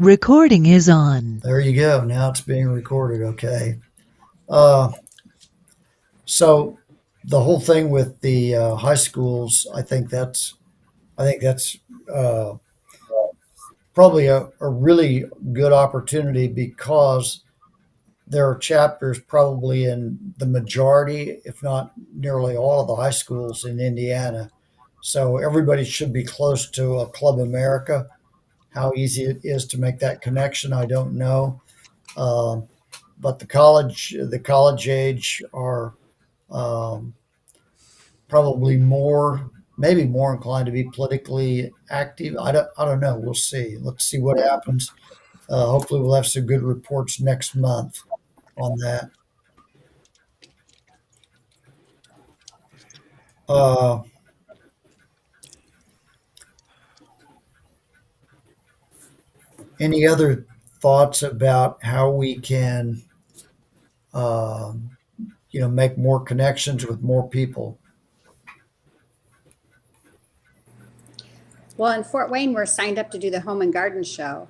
Recording is on. There you go. Now it's being recorded. Okay. So the whole thing with the high schools, I think that's uh, probably a really good opportunity because there are chapters probably in the majority, if not nearly all of the high schools in Indiana. So everybody should be close to a Club America. How easy it is to make that connection, I don't know. Um, but the college age are um, probably maybe more inclined to be politically active. I don't know. We'll see. Let's see what happens. Hopefully, we'll have some good reports next month on that. Uh, any other thoughts about how we can, um, make more connections with more people? Well, in Fort Wayne, we're signed up to do the home and garden show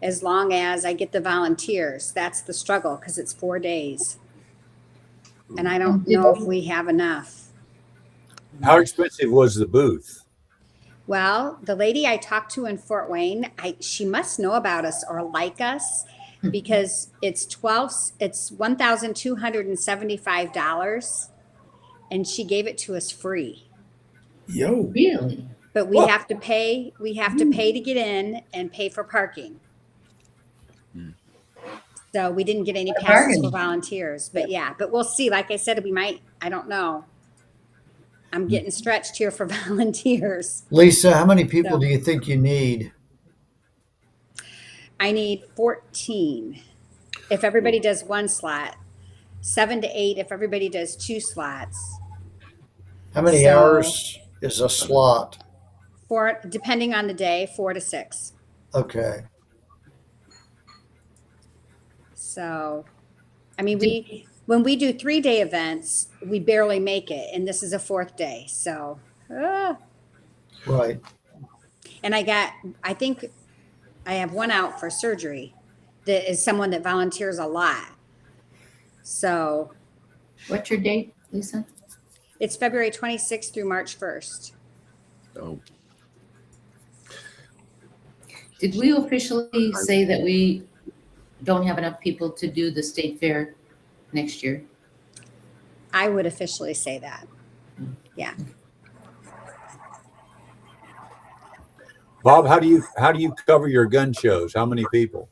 as long as I get the volunteers. That's the struggle because it's 4 days. And I don't know if we have enough. How expensive was the booth? Well, the lady I talked to in Fort Wayne, she must know about us or like us because it's $1,275 and she gave it to us free. Yo, Really? But we have to pay to get in and pay for parking. So we didn't get any passes for volunteers, but we'll see. Like I said, I don't know. I'm getting stretched here for volunteers. Lisa, how many people do you think you need? I need 14 if everybody does one slot, 7 to 8 if everybody does 2 slots. How many hours is a slot? 4, depending on the day, 4 to 6. Okay. So, I mean, when we do 3-day events, we barely make it, and this is a 4th day. So, Right. and I think I have one out for surgery that is someone that volunteers a lot. So, What's your date, Lisa? it's February 26th through March 1st. Oh, Did we officially say that we don't have enough people to do the state fair next year? I would officially say that. Yeah. Bob, how do you cover your gun shows? How many people?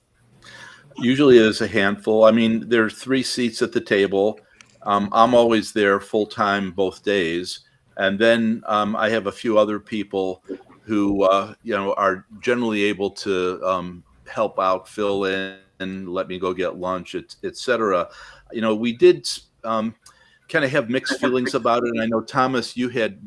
Usually there's a handful. I mean, there are 3 seats at the table. I'm always there full time both days, and then I have a few other people who are generally able to help out, fill in, and let me go get lunch, etc. We did kind of have mixed feelings about it, and I know Thomas, you had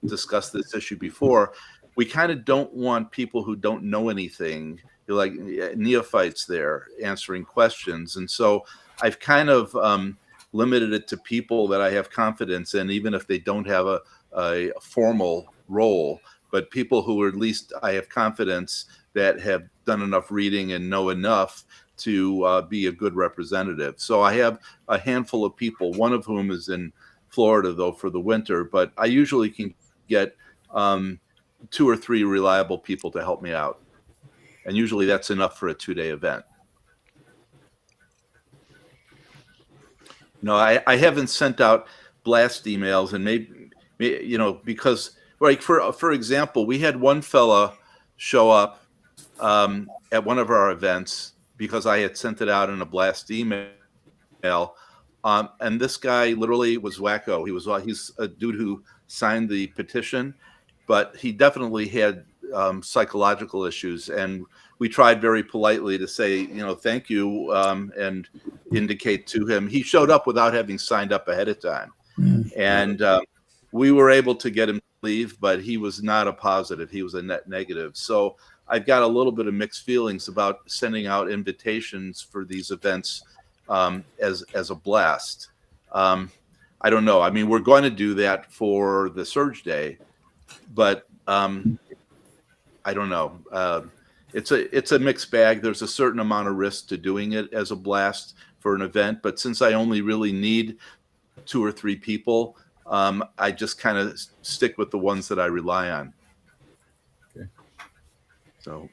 discussed this issue before. We kind of don't want people who don't know anything, like neophytes there answering questions. And so I've kind of limited it to people that I have confidence in, even if they don't have a formal role, but people who are at least I have confidence that have done enough reading and know enough to be a good representative. So I have a handful of people, one of whom is in Florida, though, for the winter, but I usually can get 2 or 3 reliable people to help me out. And usually that's enough for a 2-day event. I haven't sent out blast emails, and maybe because, like, for example, we had one fella show up at one of our events because I had sent it out in a blast email. And this guy literally was wacko. He's a dude who signed the petition, but he definitely had psychological issues. And we tried very politely to say, thank you, and indicate to him. He showed up without having signed up ahead of time. And we were able to get him to leave, but he was not a positive. He was a net negative. So I've got a little bit of mixed feelings about sending out invitations for these events as a blast. I don't know. I mean, we're going to do that for the Surge Day, but I don't know. it's a mixed bag. There's a certain amount of risk to doing it as a blast for an event, but since I only really need 2 or 3 people, I just kind of stick with the ones that I rely on. Okay. So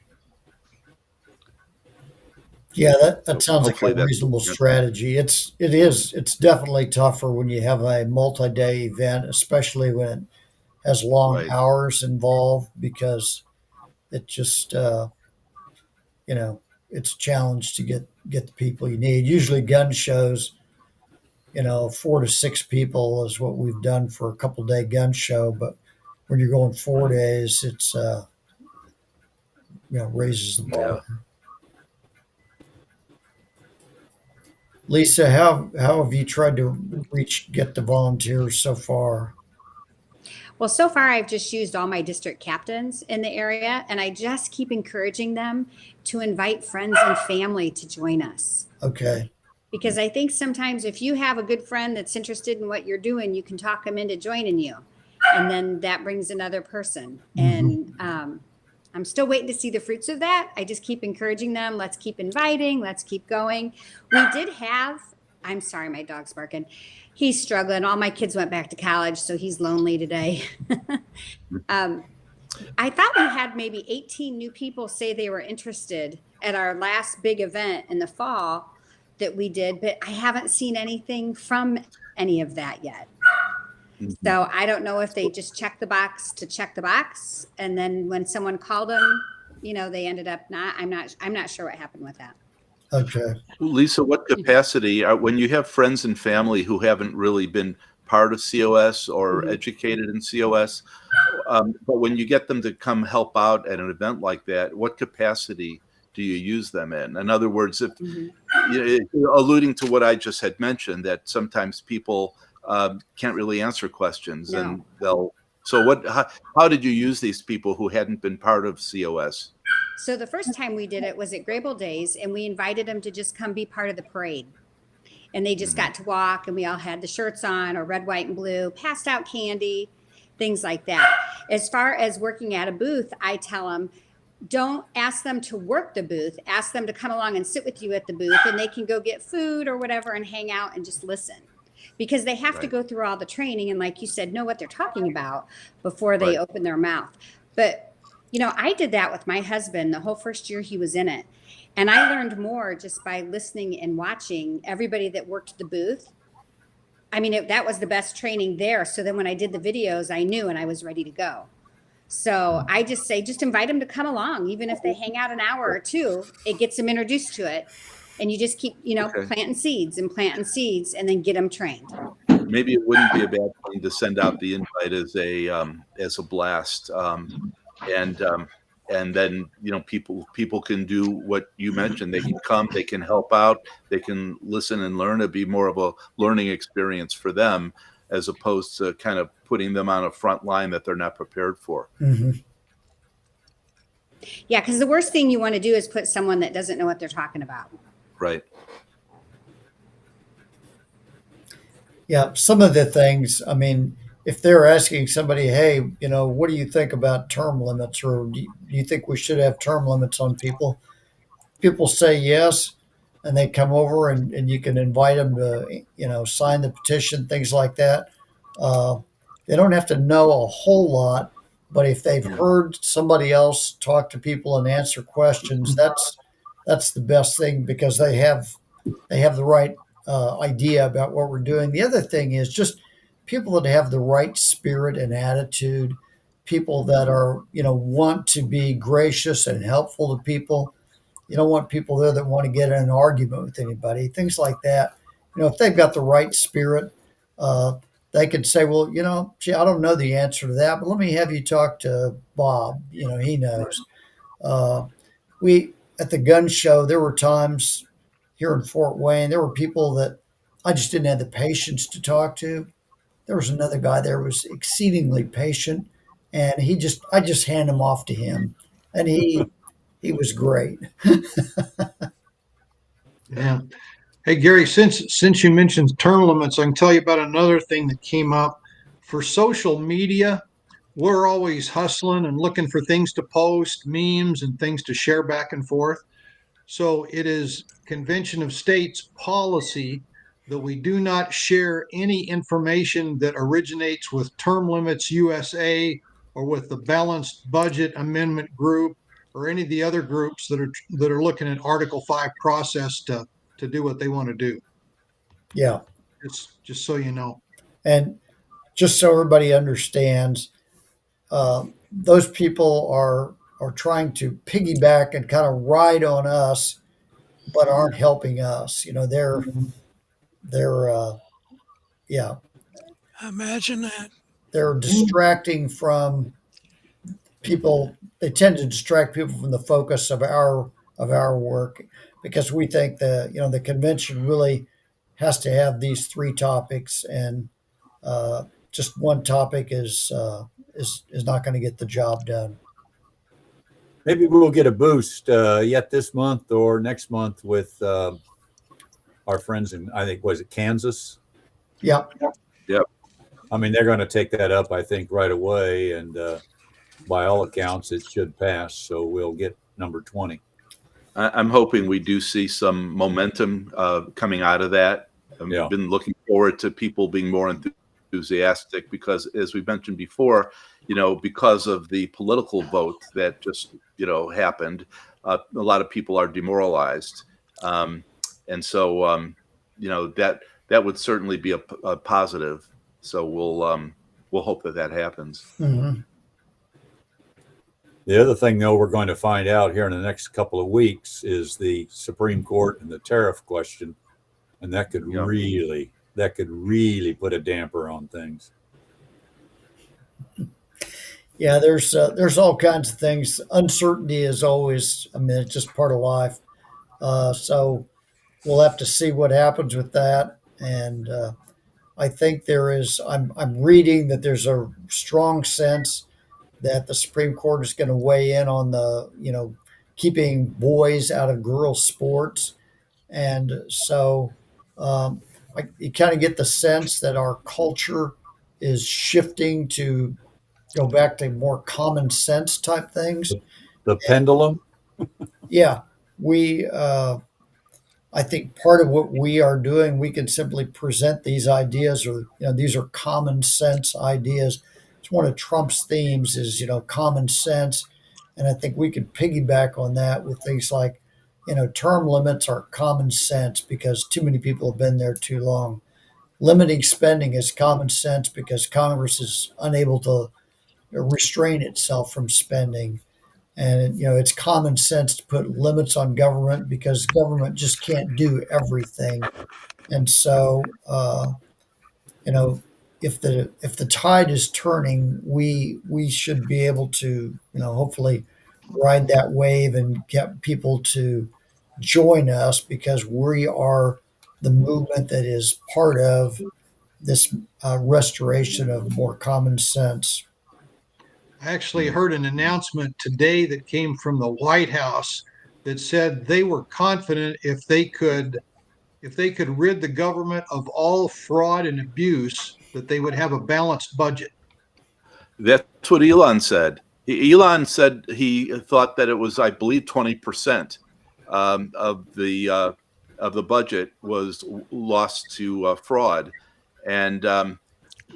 Yeah, that sounds like hopefully a that's reasonable strategy. It's definitely tougher when you have a multi-day event, especially when it has long right. hours involved, because it just you know, it's a challenge to get the people you need. Usually gun shows, 4 to 6 people is what we've done for a couple day gun show, but when you're going 4 days, it's raises the Yeah. bar. Lisa, how have you tried to get the volunteers so far? Well, so far I've just used all my district captains in the area, and I just keep encouraging them to invite friends and family to join us. Okay. Because I think sometimes if you have a good friend that's interested in what you're doing, you can talk them into joining you. And then that brings another person. And I'm still waiting to see the fruits of that. I just keep encouraging them. Let's keep inviting. Let's keep going. We did have, I'm sorry, my dog's barking. He's struggling. All my kids went back to college, so he's lonely today. I thought we had maybe 18 new people say they were interested at our last big event in the fall that we did, but I haven't seen anything from any of that yet. So I don't know if they just checked the box to check the box, and then when someone called them, they ended up not. I'm not sure what happened with that. Okay. Lisa, what capacity when you have friends and family who haven't really been part of COS or educated in COS, but when you get them to come help out at an event like that, what capacity do you use them in? In other words, if alluding to what I just had mentioned, that sometimes people can't really answer questions, No. and how did you use these people who hadn't been part of COS? So the first time we did it was at Grable Days, and we invited them to just come be part of the parade. And they just got to walk, and we all had the shirts on, or red, white, and blue, passed out candy, things like that. As far as working at a booth, I tell them, don't ask them to work the booth. Ask them to come along and sit with you at the booth, and they can go get food or whatever and hang out and just listen. Because they have to go through all the training and, like you said, know what they're talking about before they open their mouth. But, I did that with my husband the whole first year he was in it. And I learned more just by listening and watching everybody that worked the booth. I mean, that was the best training there. So then when I did the videos, I knew and I was ready to go. So I just say, just invite them to come along. Even if they hang out an hour or two, it gets them introduced to it. And you just keep, planting seeds and then get them trained. Maybe it wouldn't be a bad thing to send out the invite as a blast. And then, people can do what you mentioned. They can come, they can help out, they can listen and learn. It'd be more of a learning experience for them, as opposed to kind of putting them on a front line that they're not prepared for. Yeah, because the worst thing you want to do is put someone that doesn't know what they're talking about. Right. Yeah, some of the things, I mean, if they're asking somebody, hey, what do you think about term limits, or do you think we should have term limits on people? People say yes, and they come over and you can invite them to, sign the petition, things like that. They don't have to know a whole lot, but if they've heard somebody else talk to people and answer questions, that's the best thing, because they have the right idea about what we're doing. The other thing is just people that have the right spirit and attitude, people that are, want to be gracious and helpful to people. You don't want people there that want to get in an argument with anybody, things like that. If they've got the right spirit, they could say, well, gee, I don't know the answer to that, but let me have you talk to Bob. He knows. We at the gun show, there were times here in Fort Wayne, there were people that I just didn't have the patience to talk to. There was another guy there who was exceedingly patient, and I just hand him off to him, and he was great. Yeah. Hey, Gary, since you mentioned term limits, I can tell you about another thing that came up for social media. we're always hustling and looking for things to post, memes and things to share back and forth. So it is Convention of States policy that we do not share any information that originates with Term Limits USA or with the Balanced Budget Amendment Group or any of the other groups that are looking at Article 5 process to do what they want to do. Yeah. Just so you know. And just so everybody understands, those people are trying to piggyback and kind of ride on us, but aren't helping us. You know, they're yeah, Imagine that. they're distracting from people. They tend to distract people from the focus of our work because we think the convention really has to have these three topics, and just one topic is not going to get the job done. Maybe we'll get a boost yet this month or next month with our friends in, I think, was it Kansas? Yeah. I mean, they're going to take that up, I think, right away. And by all accounts, it should pass. So we'll get number 20. I'm hoping we do see some momentum coming out of that. I've been looking forward to people being more enthusiastic because, as we mentioned before, because of the political vote that just, happened, a lot of people are demoralized. And so, that would certainly be a positive. So we'll hope that happens. Mm-hmm. The other thing, though, we're going to find out here in the next couple of weeks is the Supreme Court and the tariff question, and that could really put a damper on things. Yeah, there's all kinds of things. Uncertainty is always, I mean, it's just part of life. So we'll have to see what happens with that. And I think I'm reading that there's a strong sense that the Supreme Court is going to weigh in on keeping boys out of girls' sports. And so you kind of get the sense that our culture is shifting to go back to more common sense type things. The pendulum? Yeah, I think part of what we are doing, we can simply present these ideas, or these are common sense ideas. It's one of Trump's themes is common sense, and I think we could piggyback on that with things like term limits are common sense because too many people have been there too long. Limiting spending is common sense because Congress is unable to restrain itself from spending. And it's common sense to put limits on government because government just can't do everything. And so, if the tide is turning, we should be able to hopefully ride that wave and get people to join us because we are the movement that is part of this restoration of more common sense. I actually heard an announcement today that came from the White House that said they were confident if they could rid the government of all fraud and abuse, that they would have a balanced budget. That's what Elon said. Elon said he thought that it was, I believe, 20% of the budget was lost to fraud, and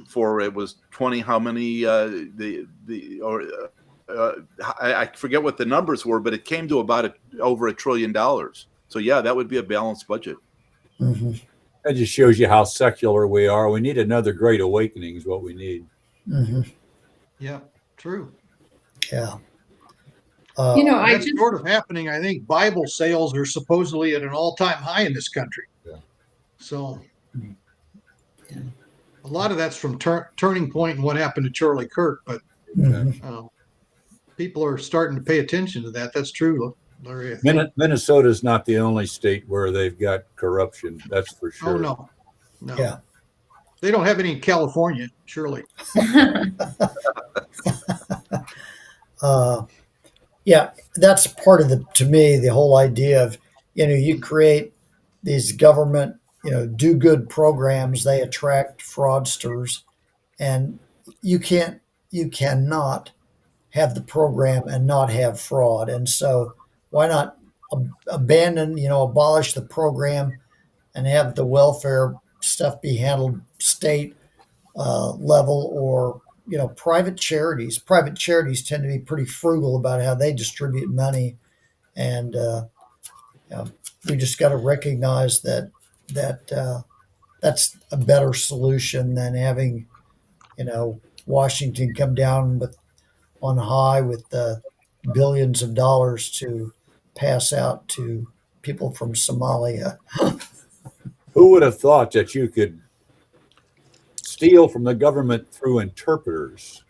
for it was 20. How many? I forget what the numbers were, but it came to about over $1 trillion. So yeah, that would be a balanced budget. Mm-hmm. That just shows you how secular we are. We need another great awakening is what we need. Mm-hmm. Yeah, true. Yeah. That's sort of happening. I think Bible sales are supposedly at an all-time high in this country. Yeah. So a lot of that's from Turning Point and what happened to Charlie Kirk, but people are starting to pay attention to that. That's true, Larry. Minnesota's not the only state where they've got corruption. That's for sure. Oh, no. Yeah. They don't have any in California, surely. Yeah, that's part of to me, the whole idea of, you create these government, do good programs, they attract fraudsters, and you can't you cannot have the program and not have fraud. And so why not abandon, abolish the program and have the welfare stuff be handled state level, or private charities. Private charities tend to be pretty frugal about how they distribute money, and we just got to recognize that that's a better solution than having Washington come down with on high with billions of dollars to pass out to people from Somalia. Who would have thought that you could steal from the government through interpreters?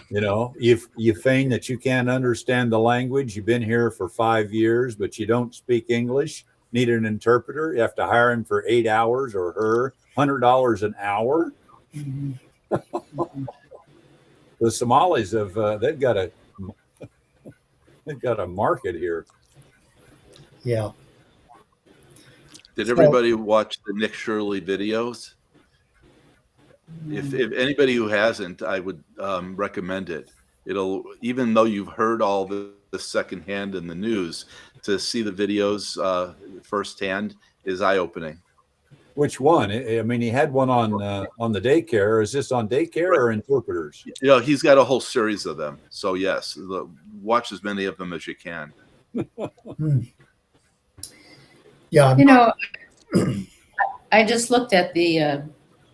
You feign that you can't understand the language. You've been here for 5 years, but you don't speak English. Need an interpreter. You have to hire him for 8 hours, or her, $100 an hour. Mhm. The Somalis have they've got a market here. Yeah. Did everybody watch the Nick Shirley videos? If anybody who hasn't, I would recommend it. It'll, even though you've heard all the secondhand in the news, to see the videos firsthand is eye-opening. Which one? I mean, he had one on the daycare. Is this on daycare or interpreters? He's got a whole series of them. So yes, watch as many of them as you can. Yeah. I just looked at the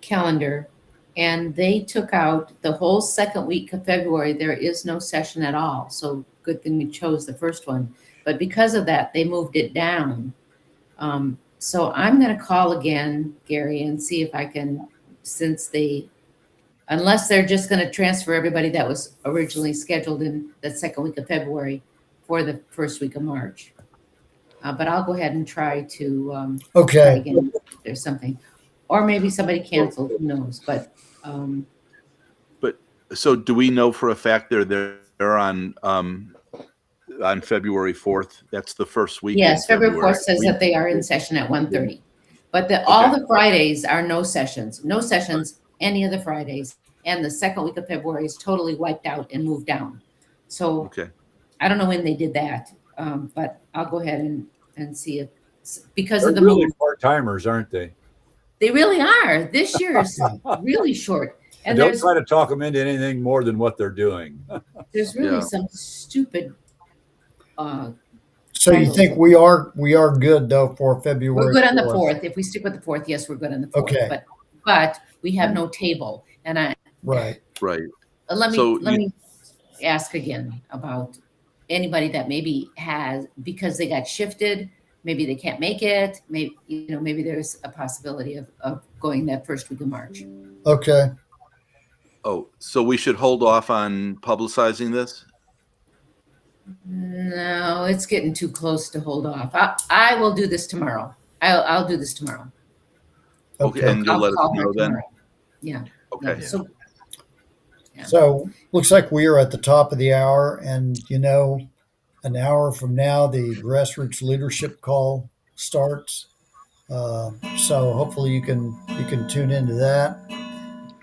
calendar, and they took out the whole second week of February. There is no session at all. So good thing we chose the first one. But because of that, they moved it down. So I'm going to call again, Gary, and see if I can, unless they're just going to transfer everybody that was originally scheduled in the second week of February for the first week of March. But I'll go ahead and try to try Okay. again if there's something. Or maybe somebody canceled, who knows? But So do we know for a fact they're on February 4th? That's the first week. yes, in February 4th says that they are in session at 1:30. But all the Fridays are no sessions. No sessions any of the Fridays. And the second week of February is totally wiped out and moved down. So Okay. I don't know when they did that, but I'll go ahead and see if, because They're of the really move. part-timers, aren't they? They really are. This year is really short. And Don't try to talk them into anything more than what they're doing. there's really Yeah. some stupid. So you think we are good though for February? We're good on the 4th? 4th. If we stick with the 4th, yes, we're good on the 4th. Okay. But we have no table. And Right. Right. let So me ask again about anybody that maybe has, because they got shifted, maybe they can't make it. Maybe there's a possibility of going that first week of March. Okay. Oh, so we should hold off on publicizing this? No, it's getting too close to hold off. I will do this tomorrow. I'll do this tomorrow. Okay. And you'll I'll let us call her know then? tomorrow. Yeah. Okay. So yeah. So looks like we are at the top of the hour, and an hour from now the grassroots leadership call starts. So hopefully you can tune into that,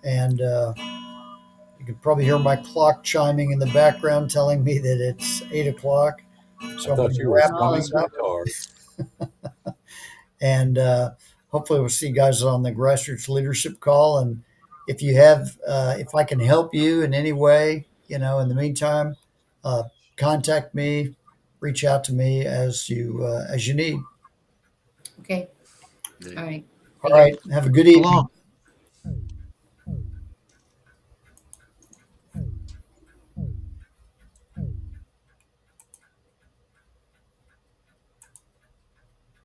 and you can probably hear my clock chiming in the background telling me that it's 8 o'clock. So I I'm thought going to you were wrap slumming this up, your car. and hopefully we'll see you guys on the grassroots leadership call. And if you have, if I can help you in any way, in the meantime, contact me, reach out to me as you need. Okay. All right. All right. Have a good evening. Hello.